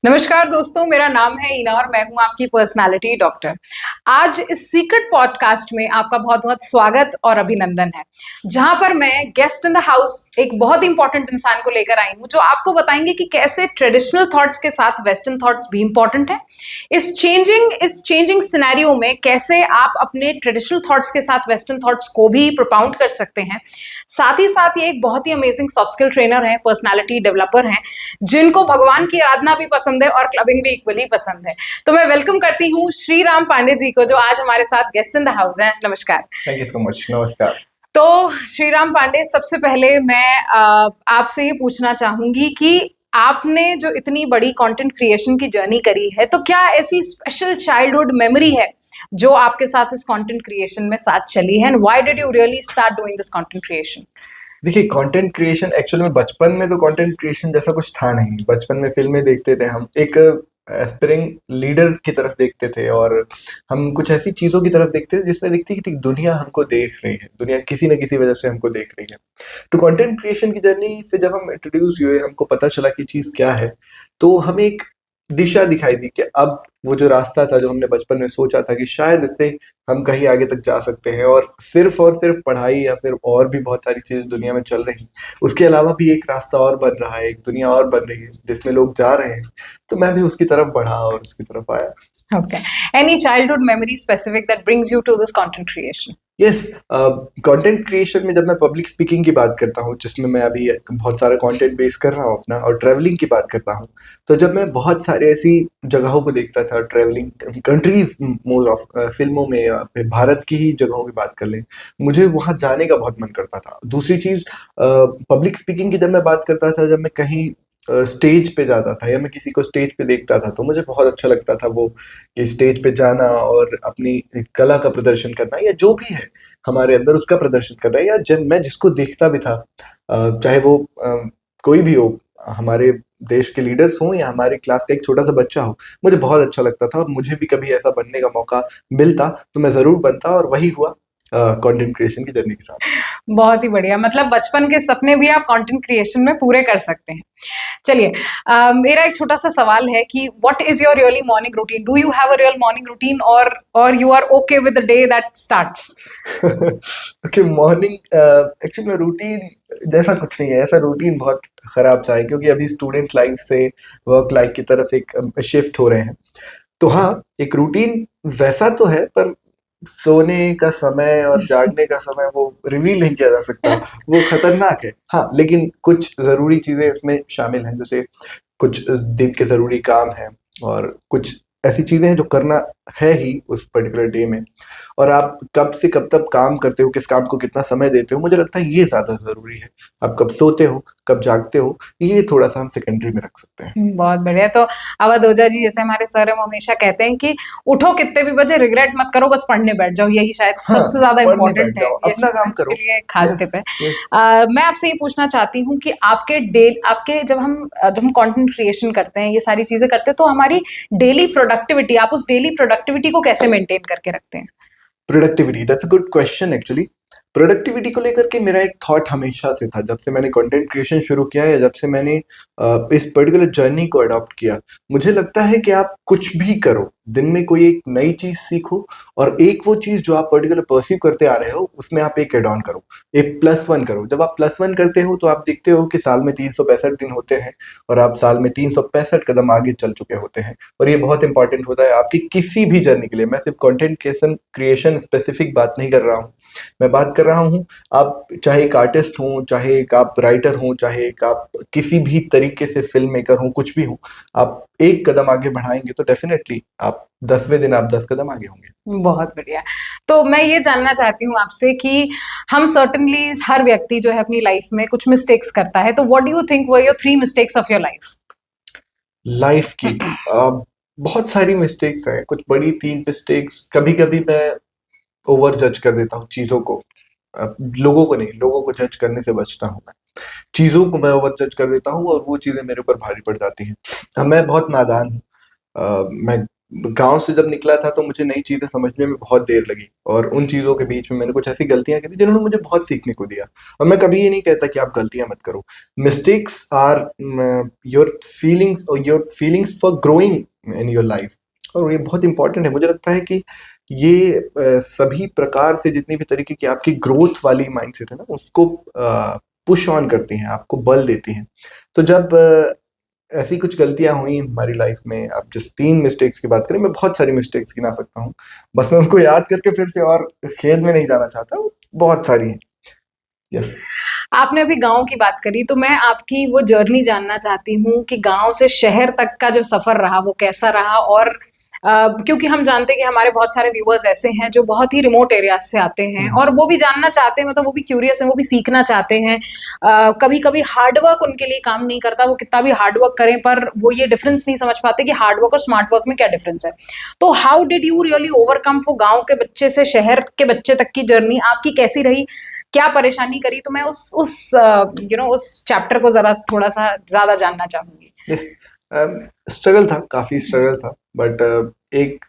नमस्कार दोस्तों, मेरा नाम है ईना और मैं हूं आपकी पर्सनालिटी डॉक्टर। आज इस सीक्रेट पॉडकास्ट में आपका बहुत बहुत स्वागत और अभिनंदन है, जहां पर मैं गेस्ट इन द हाउस एक बहुत इंपॉर्टेंट इंसान को लेकर आई हूं जो आपको बताएंगे कि कैसे ट्रेडिशनल थॉट्स के साथ वेस्टर्न थॉट्स भी इंपॉर्टेंट है। इस चेंजिंग सिनेरियो में कैसे आप अपने ट्रेडिशनल थॉट्स के साथ वेस्टर्न थॉट्स को भी प्रोपाउंड कर सकते हैं। साथ ही साथ ये एक बहुत ही अमेजिंग सॉफ्ट स्किल ट्रेनर है, पर्सनालिटी डेवलपर हैं, जिनको भगवान की आराधना भी पसंद है और क्लबिंग भी इक्वली पसंद है। तो मैं वेलकम करती हूँ श्री राम पांडे जी को, जो आज हमारे साथ गेस्ट इन द हाउस हैं। नमस्कार। Thank you so much. नमस्कार। तो श्री राम पांडे, सबसे पहले मैं आपसे ये पूछना चाहूंगी कि आपने जो इतनी बड़ी कंटेंट क्रिएशन की जर्नी करी है, तो क्या ऐसी स्पेशल चाइल्डहुड मेमोरी है जो आपके साथ इस कंटेंट क्रिएशन में साथ चली है, and why did you really start doing this content creation? देखिए, कंटेंट क्रिएशन एक्चुअल में बचपन में तो कंटेंट क्रिएशन जैसा कुछ था नहीं। बचपन में फिल्में देखते थे, हम एक एस्पिरिंग लीडर की तरफ देखते थे और हम कुछ ऐसी चीज़ों की तरफ देखते थे जिसमें दिखती कि दुनिया हमको देख रही है, दुनिया किसी न किसी वजह से हमको देख रही है। तो कंटेंट क्रिएशन की जर्नी से जब हम इंट्रोड्यूस हुए, हमको पता चला कि चीज़ क्या है, तो हमें एक दिशा दिखाई दी कि अब वो जो रास्ता था, जो हमने बचपन में सोचा था कि शायद इससे हम कहीं आगे तक जा सकते हैं, और सिर्फ पढ़ाई या फिर और भी बहुत सारी चीज़ें दुनिया में चल रही हैं, उसके अलावा भी एक रास्ता और बन रहा है, एक दुनिया और बन रही है जिसमें लोग जा रहे हैं। तो मैं भी उसकी तरफ बढ़ा और उसकी तरफ आया। Okay. Any childhood memory specific that brings you to this content creation? Yes, content creation में जब मैं पब्लिक स्पीकिंग की बात करता हूँ, जिसमें मैं अभी बहुत सारा कंटेंट बेस कर रहा हूँ अपना, और ट्रैवलिंग की बात करता हूँ, तो जब मैं बहुत सारे ऐसी जगहों को देखता था, ट्रैवलिंग कंट्रीज, मोर ऑफ फिल्मों में या फिर भारत की ही जगहों की बात कर लें, मुझे वहाँ जाने का बहुत मन करता था। दूसरी चीज़, पब्लिक स्पीकिंग की जब मैं बात करता था, जब मैं कहीं स्टेज पे जाता था या मैं किसी को स्टेज पे देखता था, तो मुझे बहुत अच्छा लगता था वो, कि स्टेज पे जाना और अपनी कला का प्रदर्शन करना, या जो भी है हमारे अंदर उसका प्रदर्शन करना, या जब मैं जिसको देखता भी था, चाहे वो कोई भी हो, हमारे देश के लीडर्स हों या हमारे क्लास का एक छोटा सा बच्चा हो, मुझे बहुत अच्छा लगता था। और मुझे भी कभी ऐसा बनने का मौका मिलता तो मैं ज़रूर बनता, और वही हुआ कंटेंट क्रिएशन की जर्नी के साथ। बहुत ही बढ़िया, मतलब बचपन के सपने भी आप कंटेंट क्रिएशन में पूरे कर सकते हैं। चलिए, मेरा एक छोटा सा सवाल है कि what is your really morning routine? Do you have a real morning routine, और you are okay with the day that starts? Okay, morning actually में रूटीन जैसा कुछ नहीं है। ऐसा रूटीन बहुत खराब सा है, क्योंकि अभी स्टूडेंट लाइफ से वर्क लाइफ की तरफ एक शिफ्ट हो रहे हैं। तो हाँ, एक रूटीन वैसा तो है, पर सोने का समय और जागने का समय वो रिवील नहीं किया जा सकता, वो खतरनाक है। हाँ, लेकिन कुछ ज़रूरी चीज़ें इसमें शामिल हैं, जैसे कुछ दिन के ज़रूरी काम हैं, और कुछ ऐसी चीज़ें हैं जो करना है ही उस पर्टिकुलर डे में, और आप कब से कब तक काम करते हो, किस काम को कितना समय देते हो, मुझे लगता है ये ज़्यादा ज़रूरी है। आप कब सोते हो, कब जागते हो, ये थोड़ा सा हम सेकेंडरी में रख सकते हैं। बहुत बढ़िया। तो अवध ओझा जी जैसे हमारे सर हैं, वो हमेशा कहते हैं कि उठो कितने भी बजे, रिग्रेट मत करो, बस पढ़ने बैठ जाओ। यही शायद हाँ, सबसे ज्यादा पढ़ने इम्पोर्टेंट बैठ है, जाओ, ये अपना काम स्टूडेंट्स के करो। लिए खास यस, टिप है। यस। मैं आपसे ये पूछना चाहती हूँ कि आपके जब हम कंटेंट क्रिएशन करते हैं, ये सारी चीजें करते हैं, तो हमारी डेली प्रोडक्टिविटी, आप उस डेली प्रोडक्टिविटी को कैसे मेंटेन करके रखते हैं? Productivity, that's a good question actually. Productivity को लेकर के मेरा एक थॉट हमेशा से था, जब से मैंने कंटेंट क्रिएशन शुरू किया है, या जब से मैंने इस पर्टिकुलर जर्नी को अडॉप्ट किया। मुझे लगता है कि आप कुछ भी करो, दिन में कोई एक नई चीज़ सीखो, और एक वो चीज़ जो आप पर्टिकुलर परसीव करते आ रहे हो, उसमें आप एक एड ऑन करो, एक +1 करो। जब आप +1 करते हो, तो आप देखते हो कि साल में 365 दिन होते हैं, और आप साल में 365 कदम आगे चल चुके होते हैं। और ये बहुत इंपॉर्टेंट होता है आपकी किसी भी जर्नी के लिए। मैं सिर्फ कंटेंट क्रिएशन स्पेसिफिक बात नहीं कर रहा हूँ, मैं बात कर रहा हूँ, आप चाहे एक आर्टिस्ट हों, चाहे एक आप राइटर हों, चाहे एक आप किसी भी तरीके से फिल्म मेकर हों, कुछ भी हो, आप एक कदम आगे बढ़ाएंगे तो डेफिनेटली आप 10वें दिन आप 10 कदम आगे होंगे। बहुत बढ़िया। तो मैं ये जानना चाहती हूँ आपसे कि हम सर्टेनली, हर व्यक्ति जो है अपनी लाइफ में कुछ मिस्टेक्स करता है, तो what do you think were your 3 mistakes of your life? Life की बहुत सारी मिस्टेक्स हैं, कुछ बड़ी 3 मिस्टेक्स। कभी-कभी मैं ओवर जज कर देता हूँ चीज़ों को। लोगों को नहीं, लोगों को जज करने से बचता हूँ मैं। चीज़ों को मैं ओवर जज कर देता हूँ, और वो चीज़ें मेरे ऊपर भारी पड़ जाती हैं। मैं बहुत नादान हूँ। मैं गाँव से जब निकला था तो मुझे नई चीज़ें समझने में बहुत देर लगी और उन चीज़ों के बीच में मैंने कुछ ऐसी गलतियाँ करी जिन्होंने मुझे बहुत सीखने को दिया। और मैं कभी ये नहीं कहता कि आप गलतियाँ मत करो। Mistakes are your feelings for growing in your life, और ये बहुत इंपॉर्टेंट है। मुझे लगता है कि ये सभी प्रकार से जितनी भी तरीके की आपकी ग्रोथ वाली माइंडसेट है ना, उसको पुश ऑन करती हैं, आपको बल देती हैं। तो जब ऐसी कुछ गलतियाँ हुई हमारी लाइफ में, अब जिस 3 मिस्टेक्स की बात करें, मैं बहुत सारी मिस्टेक्स गिना सकता हूँ। बस मैं उनको याद करके फिर से और खेद में नहीं जाना चाहता, बहुत सारी हैं। यस। आपने अभी गाँव की बात करी, तो मैं आपकी वो जर्नी जानना चाहती हूँ कि गाँव से शहर तक का जो सफ़र रहा, वो कैसा रहा? और क्योंकि हम जानते हैं कि हमारे बहुत सारे व्यूअर्स ऐसे हैं जो बहुत ही रिमोट एरियाज से आते हैं और वो भी जानना चाहते हैं, मतलब वो भी क्यूरियस हैं, वो भी सीखना चाहते हैं। कभी-कभी हार्ड वर्क उनके लिए काम नहीं करता, वो कितना भी हार्ड वर्क करें, पर वो ये डिफरेंस नहीं समझ पाते कि हार्ड वर्क और स्मार्ट वर्क में क्या डिफरेंस है। तो how did you really overcome for गाँव के बच्चे से शहर के बच्चे तक की जर्नी आपकी कैसी रही? क्या परेशानी करी? तो मैं उस चैप्टर को ज़रा थोड़ा-सा ज़्यादा जानना चाहूँगी। यस। स्ट्रगल था, काफ़ी स्ट्रगल था, बट एक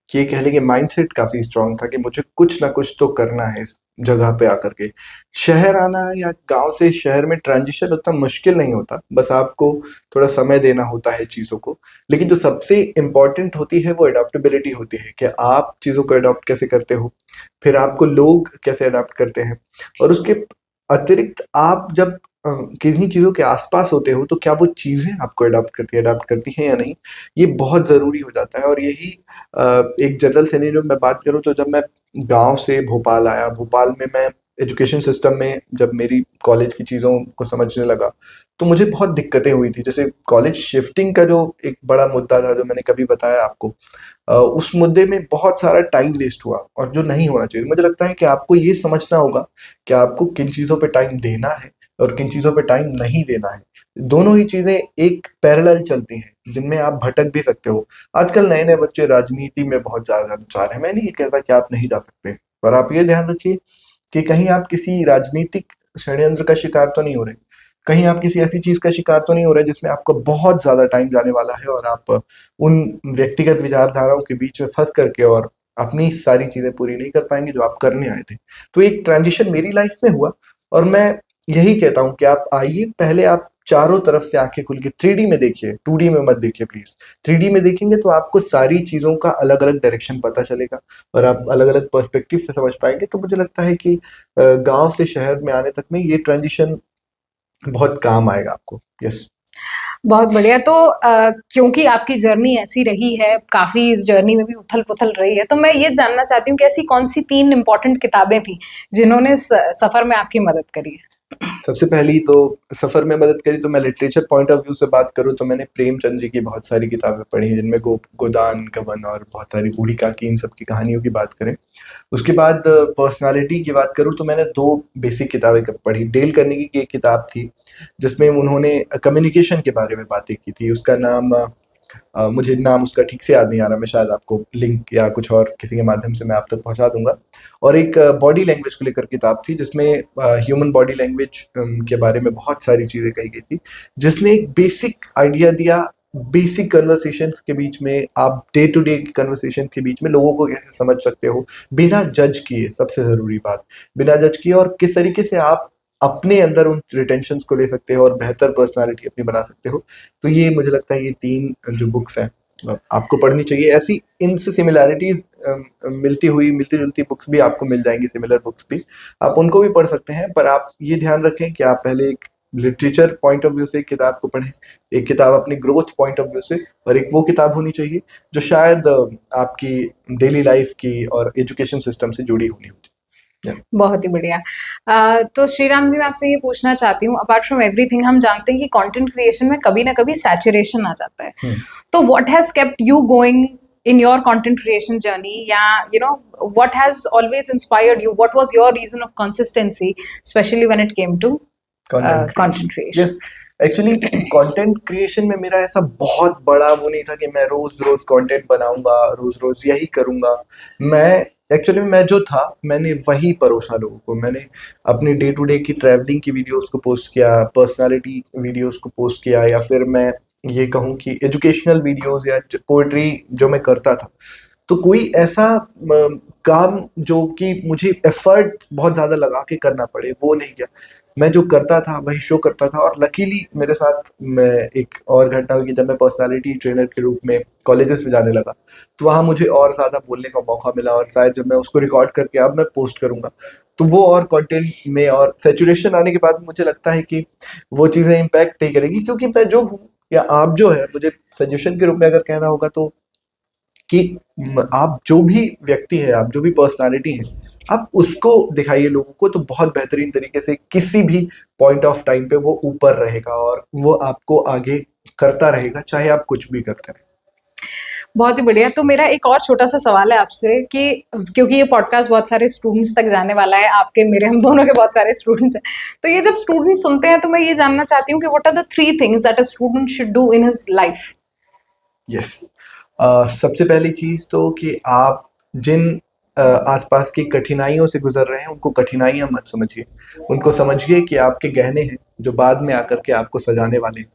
ये कह लें कि माइंडसेट काफ़ी स्ट्रॉन्ग था कि मुझे कुछ ना कुछ तो करना है इस जगह पे आकर के। शहर आना या गाँव से शहर में ट्रांज़िशन उतना मुश्किल नहीं होता, बस आपको थोड़ा समय देना होता है चीज़ों को। लेकिन जो सबसे इम्पोर्टेंट होती है वो एडॉप्टेबिलिटी होती है कि आप चीज़ों को एडॉप्ट कैसे करते हो, फिर आपको लोग कैसे अडॉप्ट करते हैं, और उसके अतिरिक्त आप जब किन्हीं चीज़ों के आस-पास होते हो, तो क्या वो चीज़ें आपको अडॉप्ट करती हैं या नहीं, ये बहुत ज़रूरी हो जाता है। और यही एक जनरल सिनेरियो में बात करूँ तो जब मैं गाँव से भोपाल आया, भोपाल में मैं एजुकेशन सिस्टम में जब मेरी कॉलेज की चीज़ों को समझने लगा, तो मुझे बहुत दिक्कतें हुई थी। जैसे कॉलेज शिफ्टिंग का जो एक बड़ा मुद्दा था, जो मैंने कभी बताया आपको, उस मुद्दे में बहुत सारा टाइम वेस्ट हुआ और जो नहीं होना चाहिए। मुझे लगता है कि आपको ये समझना होगा कि आपको किन चीज़ों पे टाइम देना है और किन चीज़ों पे टाइम नहीं देना है। दोनों ही चीज़ें एक पैरेलल चलती हैं, जिनमें आप भटक भी सकते हो। आजकल नए-नए बच्चे राजनीति में बहुत ज़्यादा जा रहे हैं। मैं नहीं कहता कि आप नहीं जा सकते, पर आप ये ध्यान रखिए कि कहीं आप किसी राजनीतिक षड्यंत्र का शिकार तो नहीं हो रहे। कहीं आप किसी ऐसी चीज़ का शिकार तो नहीं हो रहे जिसमें आपका बहुत ज़्यादा टाइम जाने वाला है और आप उन व्यक्तिगत विचारधाराओं के बीच में फँस करके और अपनी सारी चीज़ें पूरी नहीं कर पाएँगे जो आप करने आए थे। तो एक ट्रांज़िशन मेरी लाइफ़ में हुआ, और मैं यही कहता हूँ कि आप आइए, पहले आप चारों तरफ से आँखें खुल के 3D में देखिए, 2D में मत देखिए प्लीज़। 3D में देखेंगे तो आपको सारी चीज़ों का अलग-अलग डायरेक्शन पता चलेगा और आप अलग-अलग पर्सपेक्टिव से समझ पाएँगे। तो मुझे लगता है कि गाँव से शहर में आने तक में ये ट्रांज़िशन बहुत काम आएगा आपको। यस। बहुत बढ़िया। तो क्योंकि आपकी जर्नी ऐसी रही है, काफ़ी इस जर्नी में भी उथल-पुथल रही है, तो मैं ये जानना चाहती हूँ कि ऐसी कौन-सी 3 इम्पोर्टेंट किताबें थी, जिन्होंने सफ़र में आपकी मदद करी है? सबसे पहली तो सफ़र में मदद करी, तो मैं लिटरेचर पॉइंट ऑफ व्यू से बात करूँ तो मैंने प्रेमचंद जी की बहुत सारी किताबें पढ़ी हैं, जिनमें गोदान, गबन और बहुत सारी बूढ़ी काकी, इन सब की कहानियों की बात करें। उसके बाद पर्सनैलिटी की बात करूँ तो मैंने 2 बेसिक किताबें पढ़ी। डेल कार्नेगी की एक किताब थी, जिसमें उन्होंने कम्युनिकेशन के बारे में बातें की थी। उसका नाम मुझे नाम उसका ठीक से याद नहीं आ रहा, मैं शायद आपको लिंक या कुछ और किसी के माध्यम से मैं आप तक पहुँचा दूँगा। और एक बॉडी लैंग्वेज को लेकर किताब थी, जिसमें ह्यूमन बॉडी लैंग्वेज के बारे में बहुत सारी चीज़ें कही गई थी, जिसने एक बेसिक आइडिया दिया, बेसिक कन्वर्सेशंस के बीच में आप डे टू डे की कन्वर्सेशन के बीच में लोगों को कैसे समझ सकते हो, बिना जज किए, सबसे ज़रूरी बात, बिना जज किए, और किस तरीके से आप अपने अंदर उन रिटेंशंस को ले सकते हो और बेहतर पर्सनैलिटी अपनी बना सकते हो। तो ये मुझे लगता है ये 3 जो बुक्स हैं आपको पढ़नी चाहिए। ऐसी इनसे सिमिलैरिटीज़ मिलती-जुलती बुक्स भी आपको मिल जाएँगी, सिमिलर बुक्स भी। आप उनको भी पढ़ सकते हैं, पर आप ये ध्यान रखें कि आप पहले एक लिटरेचर पॉइंट ऑफ व्यू से एक किताब को पढ़ें, एक किताब अपनी ग्रोथ पॉइंट ऑफ व्यू से, और एक वो किताब होनी चाहिए जो शायद आपकी डेली लाइफ़ की और एजुकेशन सिस्टम से जुड़ी होनी होती है। बहुत ही बढ़िया। तो श्रीराम जी, मैं आपसे ये पूछना चाहती हूँ, अपार्ट फ्रॉम एवरीथिंग हम जानते हैं कि कंटेंट क्रिएशन में कभी ना कभी सैचुरेशन आ जाता है। हुँ। तो what has kept you going in your content creation journey? Yeah, what has always inspired you? What was your reason of consistency, especially when it came to content creation? Yes, actually content creation में मेरा ऐसा बहुत बड़ा वो नहीं था कि मैं रोज-रोज कंटेंट बनाऊँगा, रोज-रोज यही करूँगा। मैं जो था, मैंने वही परोसा लोगों को। मैंने अपनी डे टू डे की ट्रैवलिंग की वीडियोज़ को पोस्ट किया, पर्सनैलिटी वीडियोज़ को पोस्ट किया, या फिर मैं ये कहूँ कि एजुकेशनल वीडियोस या पोएट्री जो मैं करता था, तो कोई ऐसा काम जो कि मुझे एफर्ट बहुत ज़्यादा लगा के करना पड़े वो नहीं किया। मैं जो करता था वही शो करता था, और लकीली मेरे साथ मैं एक और घटना हुई कि जब मैं पर्सनालिटी ट्रेनर के रूप में कॉलेजेस में जाने लगा, तो वहाँ मुझे और ज़्यादा बोलने का मौका मिला, और शायद जब मैं उसको रिकॉर्ड करके अब मैं पोस्ट करूँगा तो वो और कंटेंट में और सैचुरेशन आने के बाद मुझे लगता है कि वो चीज़ें इम्पैक्ट नहीं करेगी, क्योंकि मैं जो हूँ या आप जो है, मुझे सजेशन के रूप में अगर कहना होगा तो कि आप जो भी व्यक्ति है, आप जो भी पर्सनालिटी है, आप उसको दिखाइए लोगों को, तो बहुत बेहतरीन तरीके से किसी भी पॉइंट ऑफ टाइम पे वो ऊपर रहेगा और वो आपको आगे करता रहेगा, चाहे आप कुछ भी करते रहें। बहुत ही बढ़िया। तो मेरा एक और छोटा सा सवाल है आपसे कि क्योंकि ये पॉडकास्ट बहुत सारे स्टूडेंट्स तक जाने वाला है, आपके मेरे हम दोनों के बहुत सारे स्टूडेंट्स हैं, तो ये जब स्टूडेंट सुनते हैं तो मैं ये जानना चाहती हूँ कि what are the 3 things that a student should do in his life. Yes. सबसे पहली चीज़ तो कि आप जिन आसपास की कठिनाइयों से गुजर रहे हैं उनको कठिनाइयां मत समझिए, उनको समझिए कि आपके गहने हैं जो बाद में आकर के आपको सजाने वाले हैं।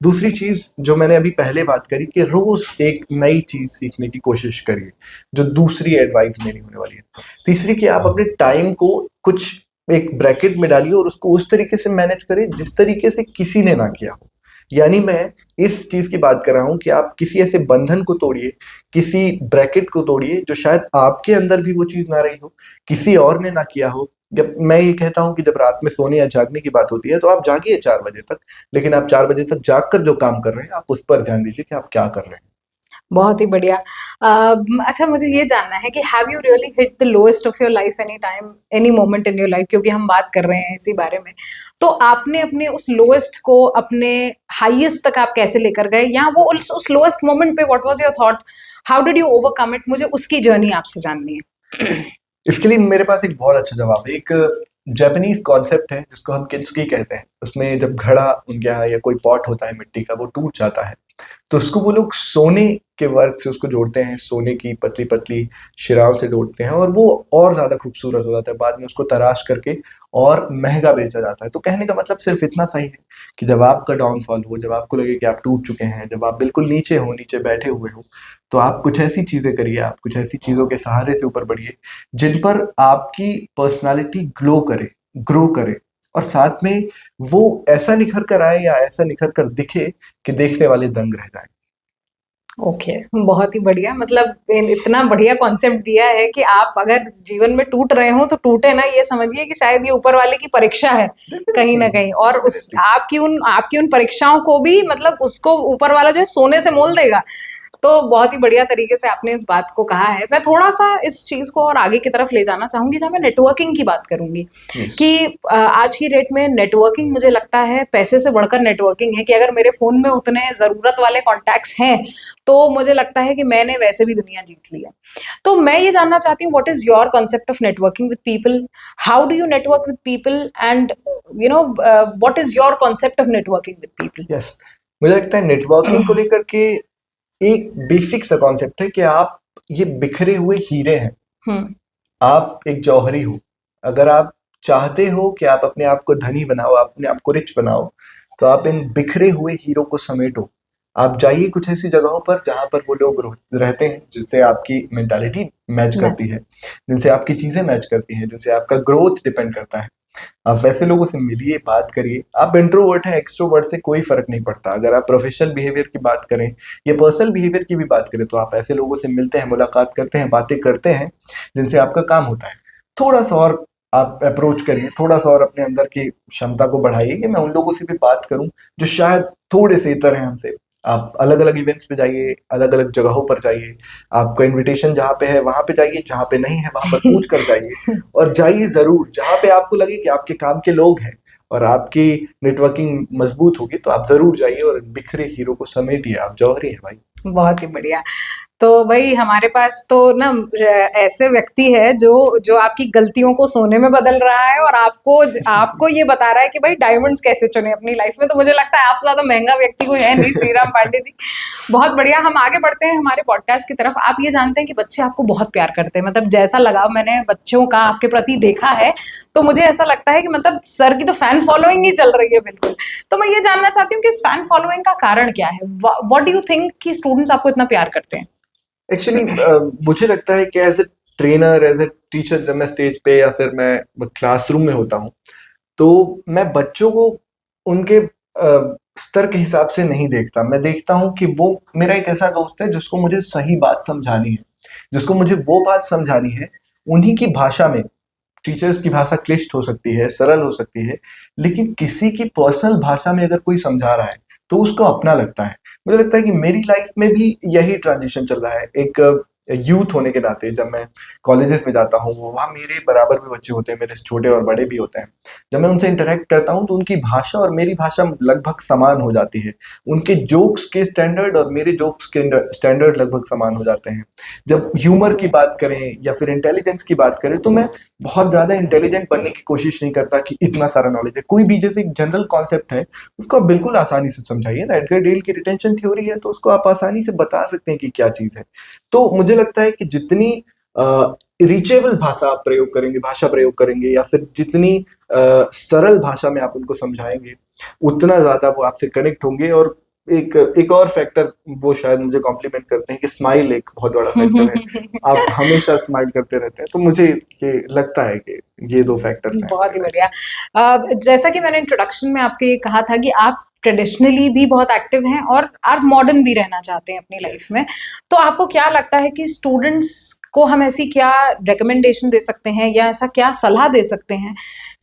दूसरी चीज़ जो मैंने अभी पहले बात करी कि रोज़ एक नई चीज़ सीखने की कोशिश करिए, जो दूसरी एडवाइस मेरी होने वाली है। तीसरी कि आप अपने टाइम को कुछ एक ब्रैकेट में डालिए और उसको उस तरीके से मैनेज करें जिस तरीके से किसी ने ना किया हो। यानी मैं इस चीज़ की बात कर रहा हूँ कि आप किसी ऐसे बंधन को तोड़िए, किसी ब्रैकेट को तोड़िए जो शायद आपके अंदर भी वो चीज़ ना रही हो, किसी और ने ना किया हो। जब मैं ये कहता हूँ कि जब रात में सोने या जागने की बात होती है तो आप जागिए 4 बजे तक, लेकिन आप 4 बजे तक जाग कर जो काम कर रहे हैं, आप उस पर ध्यान दीजिए कि आप क्या कर रहे हैं। बहुत ही बढ़िया। अच्छा, मुझे ये जानना है कि have you really hit the lowest of your life any time, any moment in your life, क्योंकि हम बात कर रहे हैं इसी बारे में। तो आपने अपने उस लोएस्ट को अपने हाईएस्ट तक आप कैसे लेकर गए, या वो उस लोएस्ट मोमेंट पे what was your thought, how did you overcome it? मुझे उसकी जर्नी आपसे जाननी है। इसके लिए मेरे पास एक बहुत अच्छा जवाब है। एक जापानीज कॉन्सेप्ट है जिसको हम किंसुकी कहते हैं। उसमें जब घड़ा उनके यहाँ या कोई पॉट होता है मिट्टी का, वो टूट जाता है, तो उसको वो लोग सोने के वर्क से उसको जोड़ते हैं, सोने की पतली पतली शिराओं से जोड़ते हैं, और वो और ज़्यादा खूबसूरत हो जाता है। बाद में उसको तराश करके और महंगा बेचा जाता है। तो कहने का मतलब सिर्फ इतना सही है कि जब आपका डाउनफॉल हो, जब आपको लगे कि आप टूट चुके हैं, जब आप बिल्कुल नीचे हो, नीचे बैठे हुए हो, तो आप कुछ ऐसी चीज़ें करिए, आप कुछ ऐसी चीज़ों के सहारे से ऊपर बढ़िए जिन पर आपकी पर्सनालिटी ग्रो करे, और साथ में वो ऐसा निखर कर आए या ऐसा निखर कर दिखे कि देखने वाले दंग रह जाएं। ओके, बहुत ही बढ़िया। मतलब इतना बढ़िया कॉन्सेप्ट दिया है कि आप अगर जीवन में टूट रहे हो तो टूटे ना, ये समझिए कि शायद ये ऊपर वाले की परीक्षा है कहीं ना कहीं, और उस आपकी उन परीक्षाओं को भी, मतलब उसको ऊपर वाला जो है सोने से मोल देगा। तो बहुत ही बढ़िया तरीके से आपने इस बात को कहा है। मैं थोड़ा सा इस चीज को और आगे की तरफ ले जाना चाहूंगी, जहां मैं नेटवर्किंग की बात करूंगी कि आज की डेट में नेटवर्किंग मुझे लगता है पैसे से बढ़कर नेटवर्किंग है। कि अगर मेरे फोन में उतने जरूरत वाले कॉन्टैक्ट्स हैं तो मुझे लगता है कि मैंने वैसे भी दुनिया जीत ली है। तो मैं ये जानना चाहती हूँ, what is your concept of networking with people, how do you network with people, and what is your concept of networking with people? Yes, मुझे लगता है नेटवर्किंग को लेकर के एक बेसिक सा कॉन्सेप्ट है कि आप ये बिखरे हुए हीरे हैं। आप एक जौहरी हो। अगर आप चाहते हो कि आप अपने आप को धनी बनाओ, अपने आप को रिच बनाओ, तो आप इन बिखरे हुए हीरो को समेटो। आप जाइए कुछ ऐसी जगहों पर जहां पर वो लोग रहते हैं जिनसे आपकी मेंटालिटी मैच करती है, जिनसे आपकी चीजें मैच करती हैं, जिनसे आपका ग्रोथ डिपेंड करता है। आप वैसे लोगों से मिलिए, बात करिए। आप इंट्रोवर्ट हैं, एक्सट्रोवर्ट से कोई फर्क नहीं पड़ता। अगर आप प्रोफेशनल बिहेवियर की बात करें या पर्सनल बिहेवियर की भी बात करें, तो आप ऐसे लोगों से मिलते हैं, मुलाकात करते हैं, बातें करते हैं जिनसे आपका काम होता है। थोड़ा सा और आप अप्रोच करिए, थोड़ा सा और अपने अंदर की क्षमता को बढ़ाइए कि मैं उन लोगों से भी बात करूं जो शायद थोड़े से इतर हैं हमसे। आप अलग अलग इवेंट्स पे जाइए, अलग अलग जगहों पर जाइए। आपका इनविटेशन जहाँ पे है वहां पे जाइए, जहाँ पे नहीं है वहां पर पूछ कर जाइए, और जाइए जरूर जहाँ पे आपको लगे कि आपके काम के लोग हैं और आपकी नेटवर्किंग मजबूत होगी, तो आप जरूर जाइए और बिखरे हीरो को समेटिए। आप जौहरी हैं भाई। बहुत ही बढ़िया। तो भाई हमारे पास तो ना ऐसे व्यक्ति है जो जो आपकी गलतियों को सोने में बदल रहा है और आपको आपको ये बता रहा है कि भाई डायमंड्स कैसे चुने अपनी लाइफ में। तो मुझे लगता है आपसे ज्यादा महंगा व्यक्ति कोई है नहीं, श्रीराम पांडे जी। बहुत बढ़िया, हम आगे बढ़ते हैं हमारे पॉडकास्ट की तरफ। आप ये जानते हैं कि बच्चे आपको बहुत प्यार करते हैं, मतलब जैसा लगाव मैंने बच्चों का आपके प्रति देखा है, तो मुझे ऐसा लगता है कि मतलब सर की तो फैन फॉलोइंग ही चल रही है बिल्कुल। तो मैं ये जानना चाहती हूँ कि इस फैन फॉलोइंग का कारण क्या है? व्हाट डू यू थिंक कि स्टूडेंट्स आपको इतना प्यार करते हैं? एक्चुअली मुझे लगता है कि as a trainer, as a teacher, जब मैं स्टेज पे या फिर मैं क्लासरूम में होता हूँ, तो मैं बच्चों को उनके स्तर के हिसाब से नहीं देखता। मैं देखता हूँ कि वो मेरा एक ऐसा दोस्त है जिसको मुझे सही बात समझानी है, जिसको मुझे वो बात समझानी है उन्हीं की भाषा में। टीचर्स की भाषा क्लिष्ट हो सकती है, सरल हो सकती है, लेकिन किसी की पर्सनल भाषा में अगर कोई समझा रहा है तो उसको अपना लगता है। मुझे लगता है कि मेरी लाइफ में भी यही ट्रांजिशन चल रहा है। एक यूथ होने के नाते जब मैं कॉलेजेस में जाता हूँ, वहाँ मेरे बराबर भी बच्चे होते हैं, मेरे से छोटे और बड़े भी होते हैं। जब मैं उनसे इंटरेक्ट करता हूँ तो उनकी भाषा और मेरी भाषा लगभग समान हो जाती है। उनके जोक्स के स्टैंडर्ड और मेरे जोक्स के स्टैंडर्ड लगभग समान हो जाते हैं। जब ह्यूमर की बात करें या फिर इंटेलिजेंस की बात करें, तो मैं बहुत ज़्यादा इंटेलिजेंट बनने की कोशिश नहीं करता कि इतना सारा नॉलेज है। कोई भी जैसे एक जनरल कॉन्सेप्ट है, उसको आप बिल्कुल आसानी से समझाइए ना। एडगर डेल की रिटेंशन थ्योरी है, तो उसको आप आसानी से बता सकते हैं कि क्या चीज़ है। तो मुझे लगता है कि जितनी रीचेबल भाषा आप प्रयोग करेंगे, भाषा प्रयोग करेंगे, या फिर जितनी सरल भाषा में आप उनको समझाएंगे, उतना ज़्यादा वो आपसे कनेक्ट होंगे। और एक और फैक्टर वो शायद मुझे कॉम्प्लीमेंट करते हैं कि स्माइल एक बहुत बड़ा फैक्टर है। आप हमेशा स्माइल करते रहते हैं, तो मुझे ये लगता है कि ये दो फैक्टर्स हैं बहुत हमारी ही लाइफ बढ़िया। जैसा कि मैंने इंट्रोडक्शन में आपके ये कहा था कि आप ट्रेडिशनली भी बहुत एक्टिव हैं और आप मॉडर्न भी रहना चाहते हैं अपनी में। Life yes. में। तो आपको क्या लगता है कि स्टूडेंट्स को हम ऐसी क्या रिकमेंडेशन दे सकते हैं या ऐसा क्या सलाह दे सकते हैं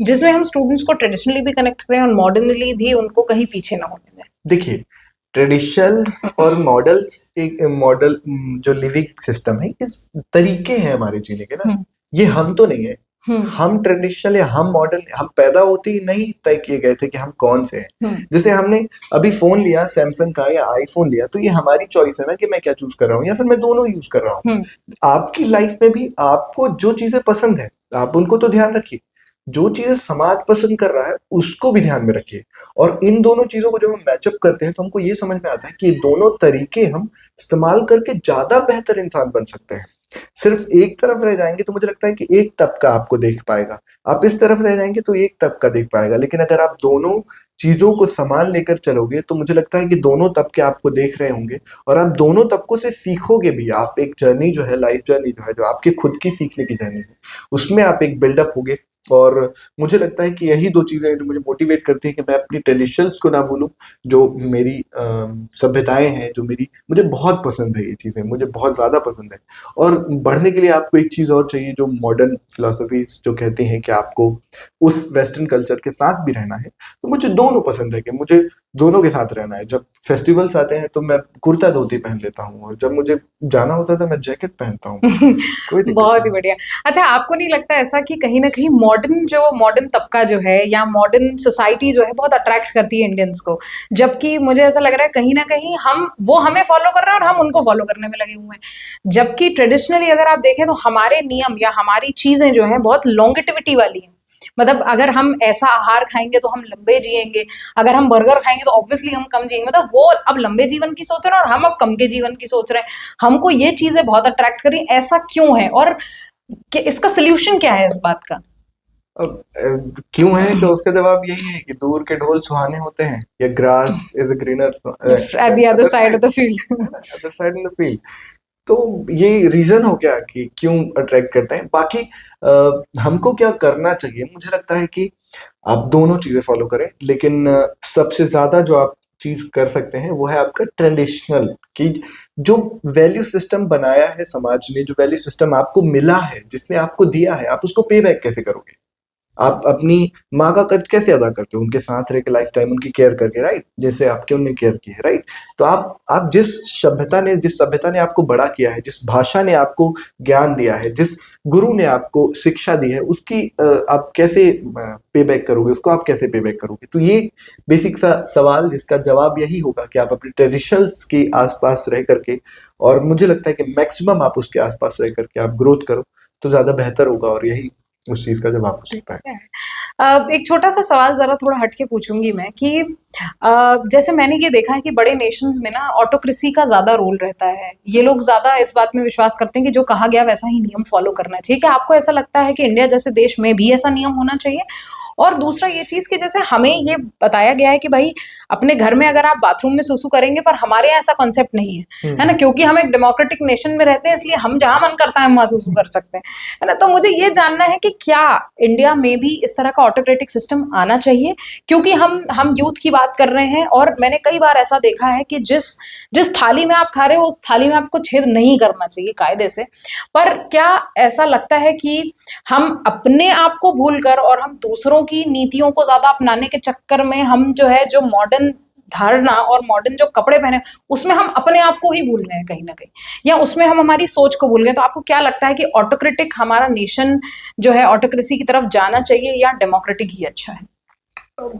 जिसमें हम स्टूडेंट्स को ट्रेडिशनली भी कनेक्ट करें और मॉडर्नली भी उनको कहीं पीछे ना होने दें? देखिए, ट्रेडिशंस और मॉडल्स, एक मॉडल जो लिविंग सिस्टम है, इस तरीके हैं हमारे जीने के ना, हम्म। ये हम तो नहीं है। हम्म। हम ट्रेडिशनल या हम मॉडल, हम पैदा होते ही नहीं तय किए गए थे कि हम कौन से हैं। हम्म। जैसे हमने अभी फोन लिया सैमसंग का या आईफोन लिया, तो ये हमारी चॉइस है ना कि मैं क्या चूज कर रहा हूँ, या फिर मैं दोनों यूज कर रहा हूँ। हम्म। आपकी लाइफ में भी आपको जो चीजें पसंद है, आप उनको तो ध्यान रखिए। जो चीजें समाज पसंद कर रहा है, उसको भी ध्यान में रखिए। और इन दोनों चीजों को जब हम मैचअप करते हैं, तो हमको ये समझ में आता है कि ये दोनों तरीके हम इस्तेमाल करके ज्यादा बेहतर इंसान बन सकते हैं। सिर्फ एक तरफ रह जाएंगे तो मुझे लगता है कि एक तबका आपको देख पाएगा, आप इस तरफ रह जाएंगे तो एक तबका देख पाएगा। लेकिन अगर आप दोनों चीजों को संभाल लेकर चलोगे, तो मुझे लगता है कि दोनों तबके आपको देख रहे होंगे, और आप दोनों तबकों से सीखोगे भी। आप एक जर्नी जो है, लाइफ जर्नी जो है, जो आपकी खुद की सीखने की जर्नी है, उसमें आप एक बिल्डअप होगे। और मुझे लगता है कि यही दो चीजें हैं जो मुझे मोटिवेट करती है कि मैं अपनी ट्रेडिशंस को ना भूलूं। जो मेरी सभ्यताएं हैं, जो मेरी, मुझे बहुत पसंद है, ये चीजें मुझे बहुत ज्यादा पसंद है। और बढ़ने के लिए आपको एक चीज और चाहिए, जो मॉडर्न फिलोसफीज जो कहती हैं कि आपको उस वेस्टर्न कल्चर के साथ भी रहना है। तो मुझे दोनों पसंद है कि मुझे दोनों के साथ रहना है। जब फेस्टिवल्स आते हैं तो मैं कुर्ता धोती पहन लेता हूँ, और जब मुझे जाना होता है तो मैं जैकेट पहनता हूँ। कोई दिक्कत बहुत ही नहीं। बढ़िया। अच्छा, आपको नहीं लगता ऐसा कि कहीं ना कहीं मॉडर्न तबका जो है या मॉडर्न सोसाइटी जो है बहुत अट्रैक्ट करती है इंडियंस को, जबकि मुझे ऐसा लग रहा है कहीं ना कहीं हम वो हमें फॉलो कर रहे हैं और हम उनको फॉलो करने में लगे हुए हैं। जबकि ट्रेडिशनली अगर आप देखें तो हमारे नियम या हमारी चीजें जो है बहुत लॉन्गेटिविटी वाली हैं। मतलब अगर हम ऐसा आहार खाएंगे तो हम लंबे जिएंगे, अगर हम बर्गर खाएंगे तो ऑब्वियसली हम कम जिएंगे। मतलब वो अब लंबे जीवन की सोच रहे हैं और हम अब कम के जीवन की सोच रहे हैं। हमको ये चीजें बहुत अट्रैक्ट कर रही हैं, ऐसा क्यों है? और इसका सोल्यूशन क्या है इस बात का? अब क्यों है, तो उसका जवाब यही है कि दूर के ढोल सुहाने होते हैं, या grass is a greener at the other other side of side, the field. है ना, other side in the field. तो ये रीजन हो गया कि क्यों अट्रैक्ट करते हैं। बाकी हमको क्या करना चाहिए, मुझे लगता है कि आप दोनों चीजें फॉलो करें, लेकिन सबसे ज्यादा जो आप चीज कर सकते हैं वो है आपका ट्रेडिशनल, कि जो वैल्यू सिस्टम बनाया है समाज ने, जो वैल्यू सिस्टम आपको मिला है, जिसने आपको दिया है, आप उसको पे बैक कैसे करोगे। आप अपनी माँ का कर्ज कैसे अदा करते हो? उनके साथ रह के लाइफ टाइम उनकी केयर करके, राइट? जैसे आपके उनने केयर की है, राइट? तो आप जिस सभ्यता ने आपको बड़ा किया है, जिस भाषा ने आपको ज्ञान दिया है, जिस गुरु ने आपको शिक्षा दी है, उसकी आप कैसे पे बैक करोगे? उसको आप कैसे पे बैक करोगे? तो ये बेसिक सा सवाल, जिसका जवाब यही होगा कि आप अपने ट्रेडिशंस के आसपास रह करके, और मुझे लगता है कि मैक्सिमम आप उसके आसपास रह करके आप ग्रोथ करो तो ज्यादा बेहतर होगा, और यही उस चीज का जवाब हो सकता है। एक छोटा सा सवाल जरा थोड़ा हटके पूछूंगी मैं कि जैसे मैंने ये देखा है कि बड़े नेशंस में ना ऑटोक्रेसी का ज्यादा रोल रहता है। ये लोग ज्यादा इस बात में विश्वास करते हैं कि जो कहा गया वैसा ही नियम फॉलो करना चाहिए। क्या आपको ऐसा लगता है कि इंडिया जैसे देश में भी ऐसा नियम होना चाहिए? और दूसरा ये चीज कि जैसे हमें ये बताया गया है कि भाई अपने घर में अगर आप बाथरूम में सुसु करेंगे, पर हमारे यहाँ ऐसा कॉन्सेप्ट नहीं है ना, क्योंकि हम एक डेमोक्रेटिक नेशन में रहते हैं, इसलिए हम जहां मन करता है हम वहां सुसु कर सकते हैं, है ना। तो मुझे ये जानना है कि क्या इंडिया में भी इस तरह का ऑटोक्रेटिक सिस्टम आना चाहिए? क्योंकि हम यूथ की बात कर रहे हैं, और मैंने कई बार ऐसा देखा है कि जिस जिस थाली में आप खा रहे हो उस थाली में आपको छेद नहीं करना चाहिए कायदे से। पर क्या ऐसा लगता है कि हम अपने आप को भूलकर और हम दूसरों की नीतियों को ज्यादा अपनाने के चक्कर में हम जो है, जो मॉडर्न धारणा और मॉडर्न जो कपड़े पहने, उसमें हम अपने आप को ही भूल गए कहीं ना कहीं, या उसमें हम हमारी सोच को भूल गए? तो आपको क्या लगता है कि ऑटोक्रेटिक हमारा नेशन जो है ऑटोक्रेसी की तरफ जाना चाहिए या डेमोक्रेटिक ही अच्छा है?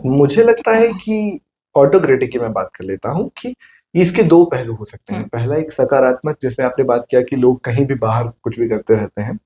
मुझे लगता है कि ऑटोक्रेटिक की मैं बात कर लेता हूँ कि इसके दो पहलू हो सकते हैं। पहला एक सकारात्मक, जिसमें आपने बात किया कि लोग कहीं भी बाहर कुछ भी करते रहते हैं,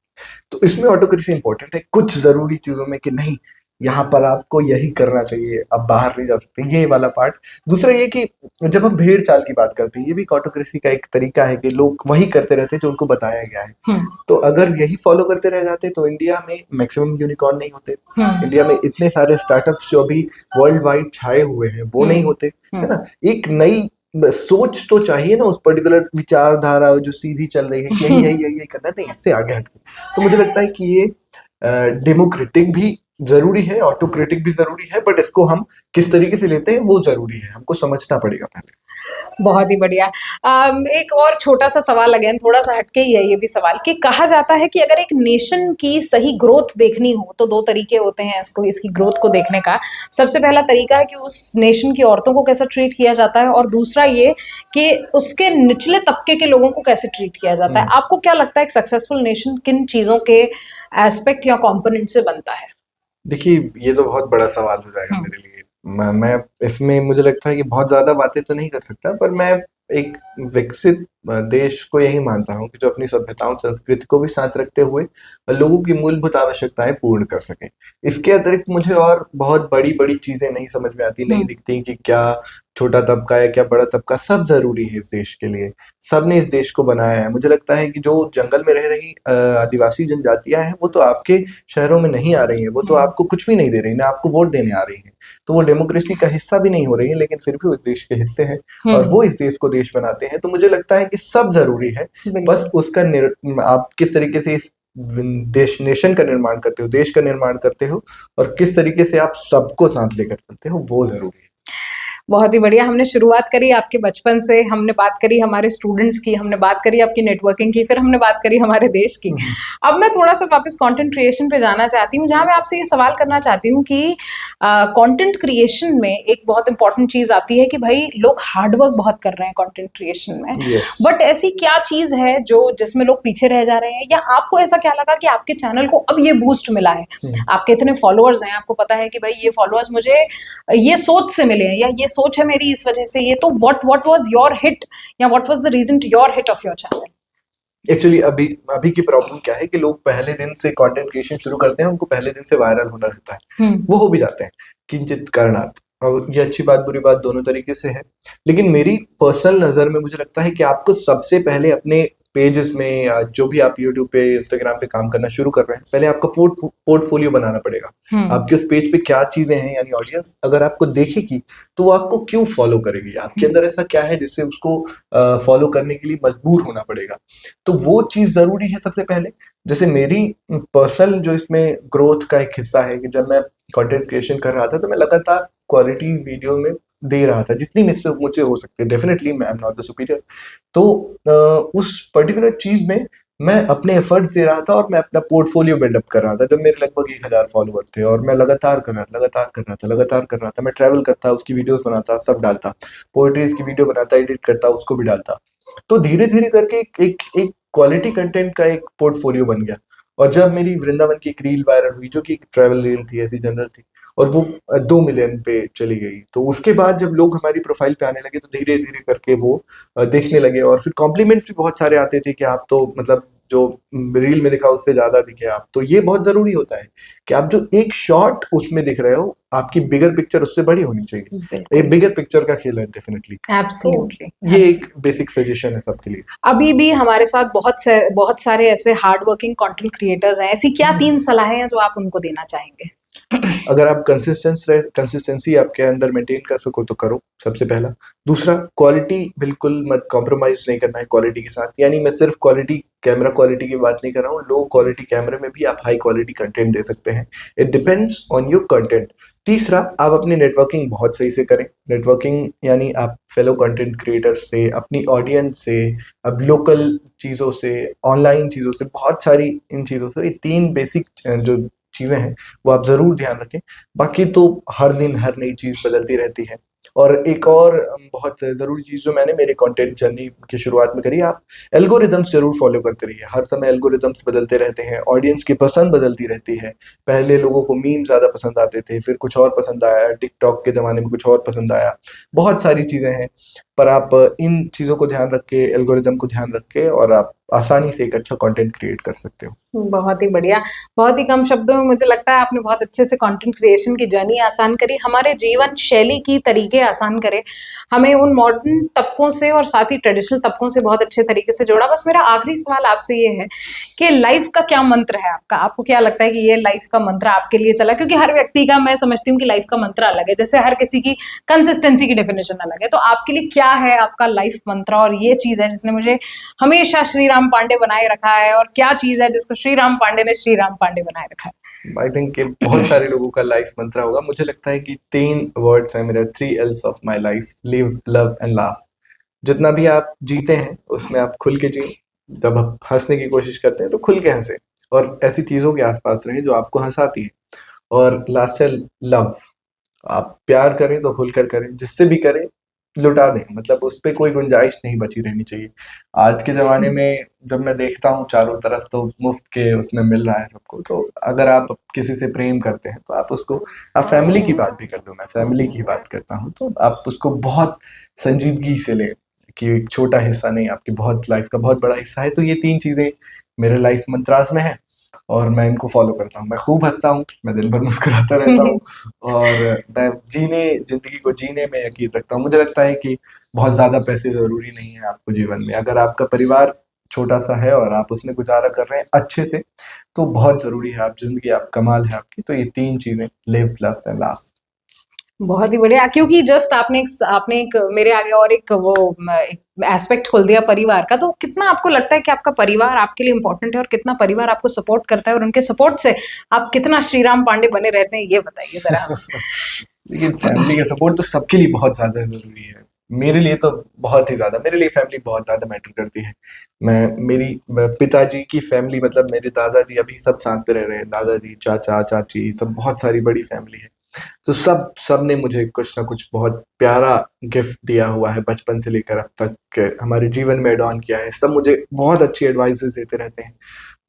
तो इसमें ऑटोक्रेसी इंपॉर्टेंट है कुछ जरूरी चीजों में कि नहीं, यहाँ पर आपको यही करना चाहिए, आप बाहर नहीं जा सकते, ये वाला पार्ट। दूसरा ये कि जब हम भेड़ चाल की बात करते हैं, ये भी ऑटोक्रेसी का एक तरीका है कि लोग वही करते रहते हैं जो उनको बताया गया है। तो अगर यही फॉलो करते रह जाते तो इंडिया में मैक्सिमम यूनिकॉर्न नहीं होते, इंडिया में इतने सारे स्टार्टअप्स जो अभी वर्ल्ड वाइड छाए हुए हैं वो नहीं होते, है ना। एक नई सोच तो चाहिए ना, उस पर्टिकुलर विचारधारा जो सीधी चल रही है कि यही यही यही करना, नहीं, इससे आगे हटके। तो मुझे लगता है कि ये डेमोक्रेटिक भी जरूरी है, ऑटोक्रेटिक भी जरूरी है, बट इसको हम किस तरीके से लेते हैं वो जरूरी है, हमको समझना पड़ेगा पहले। बहुत ही बढ़िया। एक और छोटा सा सवाल, अगेन थोड़ा सा हटके ही है ये भी सवाल, कि कहा जाता है कि अगर एक नेशन की सही ग्रोथ देखनी हो तो दो तरीके होते हैं इसकी ग्रोथ को देखने का। सबसे पहला तरीका है कि उस नेशन की औरतों को कैसे ट्रीट किया जाता है, और दूसरा ये कि उसके निचले तबके के लोगों को कैसे ट्रीट किया जाता है। आपको क्या लगता है एक सक्सेसफुल नेशन किन चीजों के एस्पेक्ट या कॉम्पोनेंट से बनता है? देखिए, ये तो बहुत बड़ा सवाल हो जाएगा मेरे लिए। मैं इसमें मुझे लगता है कि बहुत ज्यादा बातें तो नहीं कर सकता, पर मैं एक विकसित देश को यही मानता हूँ कि जो अपनी सभ्यताओं संस्कृति को भी साथ रखते हुए लोगों की मूलभूत आवश्यकताएं पूर्ण कर सके। इसके अतिरिक्त मुझे और बहुत बड़ी बड़ी चीजें नहीं समझ में आती, नहीं दिखती कि क्या छोटा तबका है क्या बड़ा तबका, सब जरूरी है इस देश के लिए। सबने इस देश को बनाया है। मुझे लगता है कि जो जंगल में रह रही आदिवासी जनजातियां हैं वो तो आपके शहरों में नहीं आ रही हैं, वो तो आपको कुछ भी नहीं दे रही, ना आपको वोट देने आ रही हैं, तो वो डेमोक्रेसी का हिस्सा भी नहीं हो रही है, लेकिन फिर भी वो इस देश के हिस्से हैं और वो इस देश को देश बनाते हैं। तो मुझे लगता है कि सब जरूरी है, बस उसका आप किस तरीके से इस देश नेशन का निर्माण करते हो, देश का निर्माण करते हो, और किस तरीके से आप सबको साथ लेकर चलते हो, वो जरूरी है। बहुत ही बढ़िया। हमने शुरुआत करी आपके बचपन से, हमने बात करी हमारे स्टूडेंट्स की, हमने बात करी आपकी नेटवर्किंग की, फिर हमने बात करी हमारे देश की। अब मैं थोड़ा सा वापस कंटेंट क्रिएशन पे जाना चाहती हूँ, जहाँ मैं आपसे ये सवाल करना चाहती हूँ कि कंटेंट क्रिएशन में एक बहुत इंपॉर्टेंट चीज आती है कि भाई लोग हार्डवर्क बहुत कर रहे हैं कंटेंट क्रिएशन में, बट ऐसी क्या चीज है जो जिसमें लोग पीछे रह जा रहे हैं? या आपको ऐसा क्या लगा कि आपके चैनल को अब ये बूस्ट मिला है, आपके इतने फॉलोअर्स हैं, आपको पता है कि भाई ये फॉलोअर्स मुझे ये सोच से मिले हैं, या ये सोच है मेरी इस वजह से, ये तो व्हाट वाज योर हिट, या what was the reason to your hit of your channel? Actually अभी की प्रॉब्लम क्या है कि लोग पहले दिन से कंटेंट क्रिएशन शुरू करते हैं, उनको पहले दिन से वायरल होना रहता है, वो हो भी जाते हैं किंचित कारणात्, और ये अच्छी बात बुरी बात दोनों तरीके से है। लेकिन मेरी पर्सनल नजर में मुझे लगता है कि आपको सबसे पहले अपने पेजेस में, या जो भी आप यूट्यूब पे इंस्टाग्राम पे काम करना शुरू कर रहे हैं, पहले आपका पोर्टफोलियो बनाना पड़ेगा। आपके उस पेज पे क्या चीजें हैं, यानी ऑडियंस अगर आपको देखेगी तो वो आपको क्यों फॉलो करेगी, आपके अंदर ऐसा क्या है जिससे उसको फॉलो करने के लिए मजबूर होना पड़ेगा। तो वो चीज जरूरी है सबसे पहले। जैसे मेरी पर्सनल जो इसमें ग्रोथ का एक हिस्सा है कि जब मैं कंटेंट क्रिएशन कर रहा था तो मैं लगातार क्वालिटी वीडियो में दे रहा था, जितनी मुझसे हो सकती है। Definitely I am not the superior. तो उस पर्टिकुलर चीज में मैं अपने एफर्ट्स दे रहा था और मैं अपना पोर्टफोलियो बिल्डअप कर रहा था। जब मेरे लगभग 1000 फॉलोवर थे और मैं लगातार कर रहा था, लगातार कर रहा था, लगातार कर रहा था। मैं ट्रैवल करता, उसकी वीडियोस बनाता, सब डालता, पोएट्रीज की वीडियो बनाता, एडिट करता, उसको भी डालता। तो धीरे धीरे करके एक क्वालिटी कंटेंट का एक पोर्टफोलियो बन गया। और जब मेरी वृंदावन की एक रील वायरल हुई, जो कि ट्रैवल रील थी, ऐसी जनरल थी, और वो 2 मिलियन पे चली गई, तो उसके बाद जब लोग हमारी प्रोफाइल पे आने लगे तो धीरे धीरे करके वो देखने लगे। और फिर कॉम्प्लीमेंट्स भी बहुत सारे आते थे कि आप तो मतलब जो रील में दिखा उससे ज्यादा दिखे आप। तो ये बहुत जरूरी होता है कि आप जो एक शॉट उसमें दिख रहे हो, आपकी बिगर पिक्चर उससे बड़ी होनी चाहिए। एक बिल्कुल, बिगर पिक्चर का खेल है डेफिनेटली। तो एब्सोल्युटली, ये एक एब्सोल्युटली। बेसिक सजेशन है सबके लिए। अभी भी हमारे साथ बहुत सारे ऐसे हार्ड वर्किंग कंटेंट क्रिएटर्स हैं। ऐसी क्या 3 सलाहें हैं जो आप उनको देना चाहेंगे? अगर आप कंसिस्टेंसी आपके अंदर मेंटेन कर सको तो करो, सबसे पहला। दूसरा, क्वालिटी बिल्कुल मत कॉम्प्रोमाइज नहीं करना है क्वालिटी के साथ। यानी मैं सिर्फ क्वालिटी, कैमरा क्वालिटी की बात नहीं कर रहा हूँ, लो क्वालिटी कैमरे में भी आप हाई क्वालिटी कंटेंट दे सकते हैं। It depends on your content. तीसरा, आप अपनी नेटवर्किंग बहुत सही से करें। नेटवर्किंग यानी आप फेलो कंटेंट क्रिएटर्स से, अपनी ऑडियंस से, अब लोकल चीज़ों से, ऑनलाइन चीज़ों से, बहुत सारी इन चीज़ों से, ये 3 बेसिक जो चीज़ें हैं वो आप ज़रूर ध्यान रखें। बाकी तो हर दिन हर नई चीज़ बदलती रहती है। और एक और बहुत ज़रूरी चीज़ जो मैंने मेरे कंटेंट जर्नी की शुरुआत में करी, आप एल्गोरिदम्स ज़रूर फॉलो करते रहिए। हर समय एल्गोरिदम्स बदलते रहते हैं, ऑडियंस की पसंद बदलती रहती है। पहले लोगों को मीम ज़्यादा पसंद आते थे, फिर कुछ और पसंद आया, टिकटॉक के ज़माने में कुछ और पसंद आया, बहुत सारी चीज़ें हैं। पर आप इन चीज़ों को ध्यान रख के, एल्गोरिदम को ध्यान रख के, और आप आसानी से एक अच्छा कंटेंट क्रिएट कर सकते हो। बहुत ही बढ़िया। बहुत ही कम शब्दों में मुझे लगता है आपने बहुत अच्छे से कंटेंट क्रिएशन की जर्नी आसान करी, हमारे जीवन शैली की तरीके आसान करे, हमें उन मॉडर्न तबकों से और साथ ही ट्रेडिशनल तबकों से बहुत अच्छे तरीके से जोड़ा। बस मेरा आखिरी सवाल आपसे ये है कि लाइफ का क्या मंत्र है आपका? आपको क्या लगता है कि ये लाइफ का मंत्र आपके लिए चला? क्योंकि हर व्यक्ति का, मैं समझती हूँ कि लाइफ का मंत्र अलग है, जैसे हर किसी की कंसिस्टेंसी की डेफिनेशन अलग है। तो आपके लिए क्या है आपका लाइफ मंत्र, और ये चीज है जिसने मुझे हमेशा श्री राम पांडे बनाए रखा है, और क्या चीज है जिसको श्री राम पांडे ने श्री राम पांडे बनाए रखा है? आई थिंक कि बहुत सारे लोगों का लाइफ मंत्र होगा। मुझे लगता है कि 3 वर्ड्स हैं मेरे, 3 L's of my life: live, love and laugh. जितना भी आप जीते हैं उसमें आप खुल के जिए। जब आप हंसने की कोशिश करते हैं तो खुल के हंसे, और ऐसी चीजों के आसपास रहें जो आपको हंसाती है। और लास्ट है लव। आप प्यार करें तो खुलकर करें, जिससे भी करें लुटा दें, मतलब उस पे कोई गुंजाइश नहीं बची रहनी चाहिए। आज के ज़माने में जब मैं देखता हूँ चारों तरफ, तो मुफ्त के उसमें मिल रहा है सबको। तो अगर आप किसी से प्रेम करते हैं तो आप उसको, आप फैमिली की बात भी कर लो, मैं फैमिली की बात करता हूँ, तो आप उसको बहुत संजीदगी से लें कि एक छोटा हिस्सा नहीं, आपकी बहुत लाइफ का बहुत बड़ा हिस्सा है। तो ये 3 चीज़ें मेरे लाइफ मंत्रास में हैं, और मैं इनको फॉलो करता हूँ। मैं खूब हंसता हूँ, मैं दिन भर मुस्कुराता रहता हूँ, और मैं जिंदगी को जीने में यकीन रखता हूँ। मुझे लगता है कि बहुत ज़्यादा पैसे ज़रूरी नहीं है आपको जीवन में। अगर आपका परिवार छोटा-सा है और आप उसमें गुज़ारा कर रहे हैं अच्छे से, तो बहुत ज़रूरी है। आप ज़िंदगी, आप कमाल है आपकी। तो ये 3 चीज़ें: लिव, लव एंड लाफ। बहुत ही बढ़िया। क्योंकि जस्ट आपने एक मेरे आगे और एक वो एक एस्पेक्ट खोल दिया परिवार का। तो कितना आपको लगता है कि आपका परिवार आपके लिए इम्पोर्टेंट है, और कितना परिवार आपको सपोर्ट करता है, और उनके सपोर्ट से आप कितना श्री राम पांडे बने रहते हैं, ये बताइए जरा हमें। देखिए, फैमिली का सपोर्ट तो सबके लिए बहुत ज़्यादा ज़रूरी है। मेरे लिए तो बहुत ही ज़्यादा, मेरे लिए फैमिली बहुत ज़्यादा मैटर करती है। मैं पिताजी की फैमिली, मतलब मेरे दादाजी अभी सब साथ में रह रहे हैं। दादाजी, चाचा, चाची, सब बहुत सारी बड़ी फैमिली है। तो सब ने मुझे कुछ ना कुछ बहुत प्यारा गिफ्ट दिया हुआ है, बचपन से लेकर अब तक हमारे जीवन में एड ऑन किया है। सब मुझे बहुत अच्छी एडवाइसेस देते रहते हैं।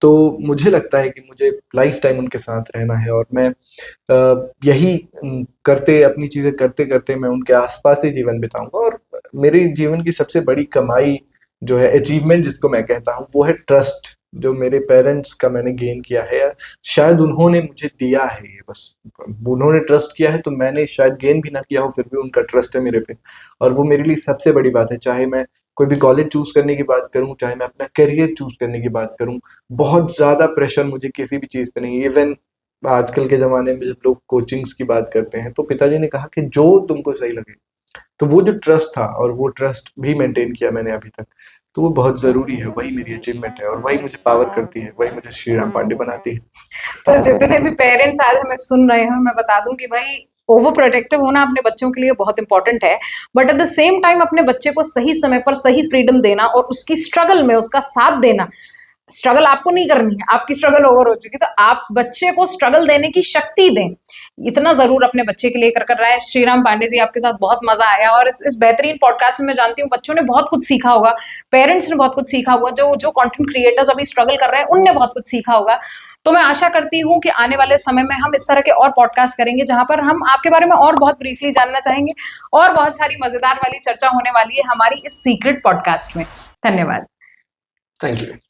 तो मुझे लगता है कि मुझे लाइफ टाइम उनके साथ रहना है, और मैं यही करते, अपनी चीज़ें करते करते मैं उनके आसपास ही जीवन बिताऊंगा। और मेरे जीवन की सबसे बड़ी कमाई जो है, अचीवमेंट जिसको मैं कहता हूँ, वो है ट्रस्ट, जो मेरे पेरेंट्स का मैंने गेन किया है। शायद उन्होंने मुझे दिया है ये, बस उन्होंने ट्रस्ट किया है, तो मैंने शायद गेन भी ना किया हो, फिर भी उनका ट्रस्ट है मेरे पे। और वो मेरे लिए सबसे बड़ी बात है। चाहे मैं कोई भी कॉलेज चूज करने की बात करूं, चाहे मैं अपना करियर चूज करने की बात करूं, बहुत ज्यादा प्रेशर मुझे किसी भी चीज पे नहीं। इवन आजकल के ज़माने में जब लोग कोचिंग्स की बात करते हैं, तो पिताजी ने कहा कि जो तुमको सही लगे। तो वो जो ट्रस्ट था, और वो ट्रस्ट भी मेंटेन किया मैंने अभी तक, तो वो बहुत ज़रूरी है। वही मेरी अचीवमेंट है, और वही मुझे पावर करती है, वही मुझे श्री राम पांडे बनाती है। तो जितने भी पेरेंट्स आज हमें सुन रहे हैं, मैं बता दूं कि भाई ओवर प्रोटेक्टिव होना अपने बच्चों के लिए बहुत इंपॉर्टेंट है, but at the same time अपने बच्चे को सही समय पर सही फ्रीडम देना और उसकी स्ट्रगल में उसका साथ देना स्ट्रगल आपको नहीं करनी है, आपकी स्ट्रगल ओवर हो चुकी, तो आप बच्चे को स्ट्रगल देने की शक्ति दें, इतना जरूर अपने बच्चे के लिए कर रहा है। श्रीराम पांडे जी, आपके साथ बहुत मजा आया और इस बेहतरीन पॉडकास्ट में मैं जानती हूँ बच्चों ने बहुत कुछ सीखा होगा, पेरेंट्स ने बहुत कुछ सीखा होगा, जो कंटेंट क्रिएटर्स अभी स्ट्रगल कर रहे हैं उनने बहुत कुछ सीखा होगा। तो मैं आशा करती हूँ कि आने वाले समय में हम इस तरह के और पॉडकास्ट करेंगे जहां पर हम आपके बारे में और बहुत ब्रीफली जानना चाहेंगे और बहुत सारी मजेदार वाली चर्चा होने वाली है हमारी इस सीक्रेट पॉडकास्ट में। धन्यवाद। Thank you.